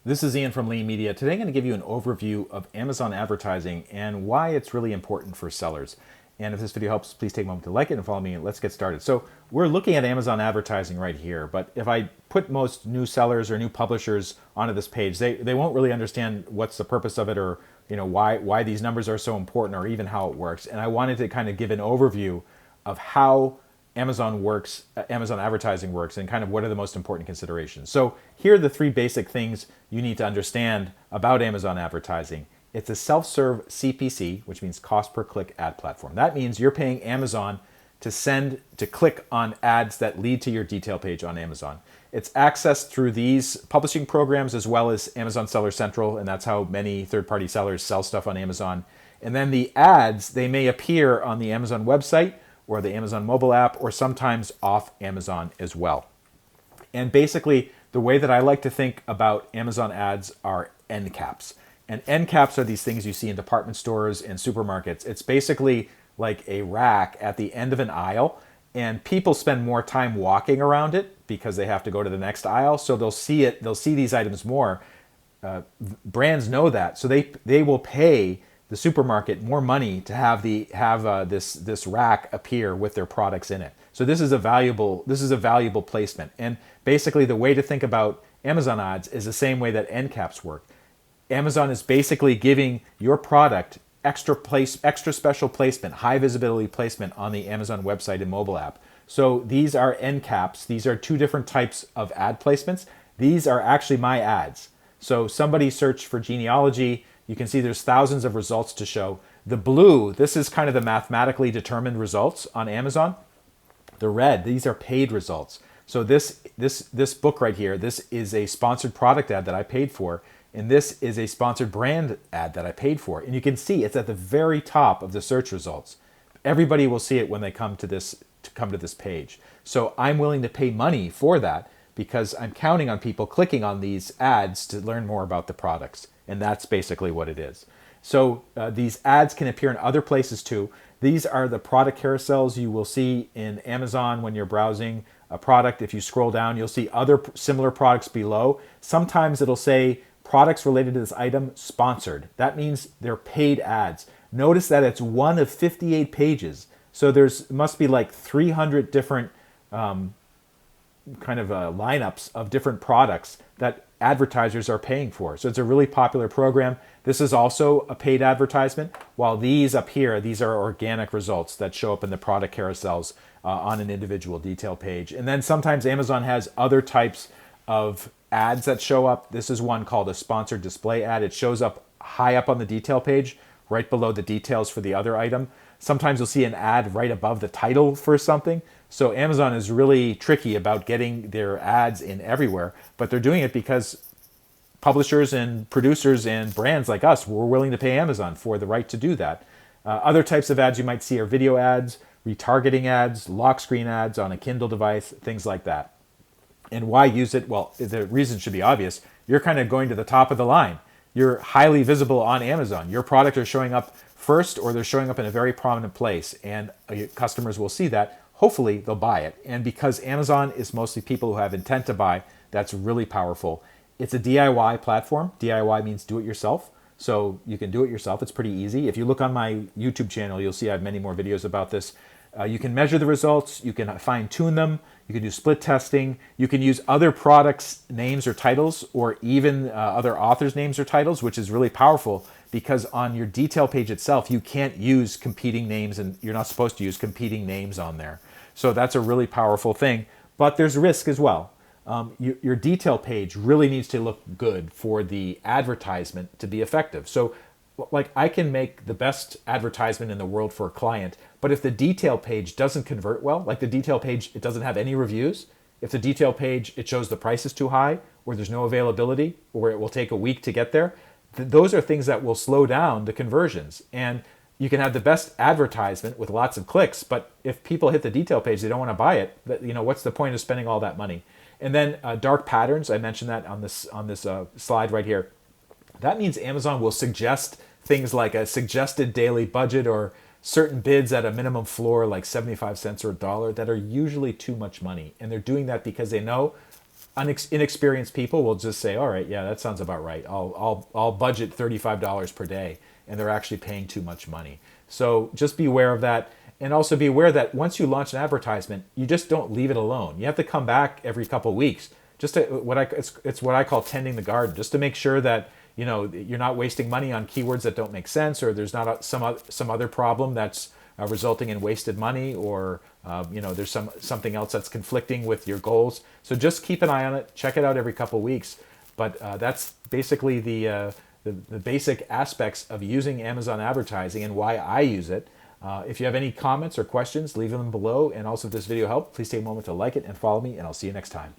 This is Ian from Lean Media. Today I'm going to give you an overview of Amazon advertising and why it's really important for sellers. And if this video helps, please take a moment to like it and follow me. Let's get started. So we're looking at Amazon advertising right here, but if I put most new sellers or new publishers onto this page, they won't really understand what's the purpose of it, or why these numbers are so important, or even how it works. And I wanted to kind of give an overview of how Amazon works, Amazon advertising works, and kind of what are the most important considerations. So here are the three basic things you need to understand about Amazon advertising. It's a self-serve CPC, which means cost per click ad platform. That means you're paying Amazon to click on ads that lead to your detail page on Amazon. It's accessed through these publishing programs as well as Amazon Seller Central, and that's how many third-party sellers sell stuff on Amazon. And then the ads, they may appear on the Amazon website or the Amazon mobile app, or sometimes off Amazon as well. And basically, the way that I like to think about Amazon ads are end caps. And end caps are these things you see in department stores and supermarkets. It's basically like a rack at the end of an aisle, and people spend more time walking around it because they have to go to the next aisle. So they'll see these items more. Brands know that, so they will pay the supermarket more money to have this rack appear with their products in it. So this is a valuable placement. And basically, the way to think about Amazon ads is the same way that end caps work. Amazon is basically giving your product extra special placement, high visibility placement on the Amazon website and mobile app. So these are end caps. These are two different types of ad placements. These are actually my ads. So somebody searched for genealogy. You can see there's thousands of results to show. The blue, this is kind of the mathematically determined results on Amazon. The red, these are paid results. So this book right here, this is a sponsored product ad that I paid for, and this is a sponsored brand ad that I paid for. And you can see it's at the very top of the search results. Everybody will see it when they come to this page. So I'm willing to pay money for that because I'm counting on people clicking on these ads to learn more about the products. And that's basically what it is. So these ads can appear in other places too. These are the product carousels you will see in Amazon when you're browsing a product. If you scroll down, you'll see other similar products below. Sometimes it'll say products related to this item sponsored. That means they're paid ads. Notice that it's one of 58 pages. So must be like 300 different lineups of different products that advertisers are paying for. So it's a really popular program. This is also a paid advertisement, while these up here, these are organic results that show up in the product carousels on an individual detail page. And then sometimes Amazon has other types of ads that show up. This is one called a sponsored display ad. It shows up high up on the detail page, right below the details for the other item. Sometimes you'll see an ad right above the title for something. So Amazon is really tricky about getting their ads in everywhere, but they're doing it because publishers and producers and brands like us, we're willing to pay Amazon for the right to do that. Other types of ads you might see are video ads, retargeting ads, lock screen ads on a Kindle device, things like that. And why use it? Well, the reason should be obvious. You're kind of going to the top of the line. You're highly visible on Amazon. Your product is showing up first, or they're showing up in a very prominent place, and customers will see that. Hopefully they'll buy it. And because Amazon is mostly people who have intent to buy, that's really powerful. It's a DIY platform. DIY means do it yourself. So you can do it yourself. It's pretty easy. If you look on my YouTube channel, you'll see I have many more videos about this. You can measure the results. You can fine tune them. You can do split testing. You can use other products' names or titles, or even other authors' names or titles, which is really powerful because on your detail page itself, you can't use competing names, and you're not supposed to use competing names on there. So that's a really powerful thing. But there's risk as well. Your detail page really needs to look good for the advertisement to be effective. So like I can make the best advertisement in the world for a client, but if the detail page doesn't convert well, like the detail page, it doesn't have any reviews. If the detail page, it shows the price is too high, or there's no availability, or it will take a week to get there, those are things that will slow down the conversions. And you can have the best advertisement with lots of clicks, but if people hit the detail page, they don't want to buy it. What's the point of spending all that money? And then dark patterns, I mentioned that on this slide right here. That means Amazon will suggest things like a suggested daily budget or certain bids at a minimum floor like 75 cents or $1 that are usually too much money. And they're doing that because they know inexperienced people will just say, all right, yeah, that sounds about right. I'll budget $35 per day, and they're actually paying too much money. So just be aware of that. And also be aware that once you launch an advertisement, you just don't leave it alone. You have to come back every couple of weeks. Just to, it's what I call tending the garden, just to make sure that you're not wasting money on keywords that don't make sense, or there's not some other problem that's resulting in wasted money, or there's something else that's conflicting with your goals. So just keep an eye on it. Check it out every couple of weeks. But that's basically the basic aspects of using Amazon advertising and why I use it. If you have any comments or questions, leave them below. And also, if this video helped, please take a moment to like it and follow me, and I'll see you next time.